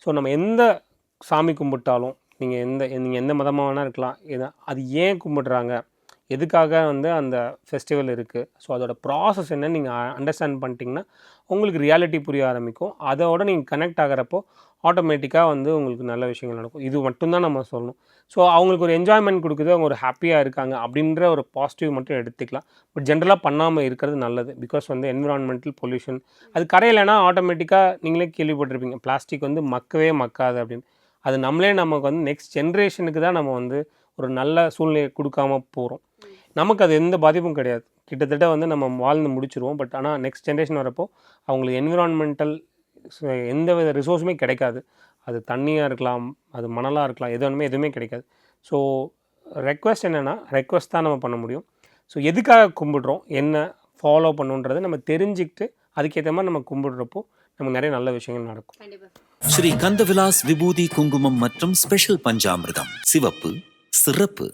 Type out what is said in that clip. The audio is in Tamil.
ஸோ நம்ம எந்த சாமி கும்பிட்டாலும் நீங்கள் எந்த மதமாக வேணால் இருக்கலாம், அது ஏன் கும்பிடுறாங்க, எதுக்காக வந்து அந்த ஃபெஸ்டிவல் இருக்குது, ஸோ அதோட ப்ராசஸ் என்னன்னு நீங்கள் அண்டர்ஸ்டாண்ட் பண்ணிட்டீங்கன்னா உங்களுக்கு ரியாலிட்டி புரிய ஆரம்பிக்கும். அதோட நீங்கள் கனெக்ட் ஆகிறப்போ ஆட்டோமேட்டிக்காக வந்து உங்களுக்கு நல்ல விஷயங்கள் நடக்கும். இது மட்டும்தான் நம்ம சொல்லணும். ஸோ அவங்களுக்கு ஒரு என்ஜாய்மெண்ட் கொடுக்குது, அவங்க ஒரு ஹாப்பியாக இருக்காங்க அப்படின்ற ஒரு பாசிட்டிவ் மட்டும் எடுத்துக்கலாம். பட் ஜென்ரலாக பண்ணாமல் இருக்கிறது நல்லது. பிகாஸ் வந்து என்விரான்மெண்டல் பொல்யூஷன் அது கரையலைன்னா ஆட்டோமேட்டிக்காக நீங்களே கேள்விப்பட்டிருப்பீங்க, பிளாஸ்டிக் வந்து மக்கவே மக்காது அப்படின்னு. அது நமக்கு வந்து நெக்ஸ்ட் ஜென்ரேஷனுக்கு தான் நம்ம வந்து ஒரு நல்ல சூழ்நிலையை கொடுக்காம போகிறோம். நமக்கு அது எந்த பாதிப்பும் கிடையாது. கிட்டத்தட்ட வந்து நம்ம வாழ்ந்து முடிச்சுருவோம். பட் ஆனால் நெக்ஸ்ட் ஜென்ரேஷன் வரப்போ அவங்களுக்கு என்விரான்மெண்டல் எந்த வித ரிசோர்ஸுமே கிடைக்காது. அது தண்ணியாக இருக்கலாம், அது மணலாக இருக்கலாம், எதுவுமே கிடைக்காது. ஸோ ரெக்வெஸ்ட் என்னென்னா, ரெக்வெஸ்ட் தான் நம்ம பண்ண முடியும். ஸோ எதுக்காக கும்பிடுறோம், என்ன ஃபாலோ பண்ணுன்றதை நம்ம தெரிஞ்சுக்கிட்டு அதுக்கேற்ற மாதிரி நம்ம கும்பிடுறப்போ நமக்கு நிறைய நல்ல விஷயங்கள் நடக்கும். ஸ்ரீ கந்தவிலாஸ் விபூதி குங்குமம் மற்றும் ஸ்பெஷல் பஞ்சாமிர்தம், சிவப்பு சிறப்பு.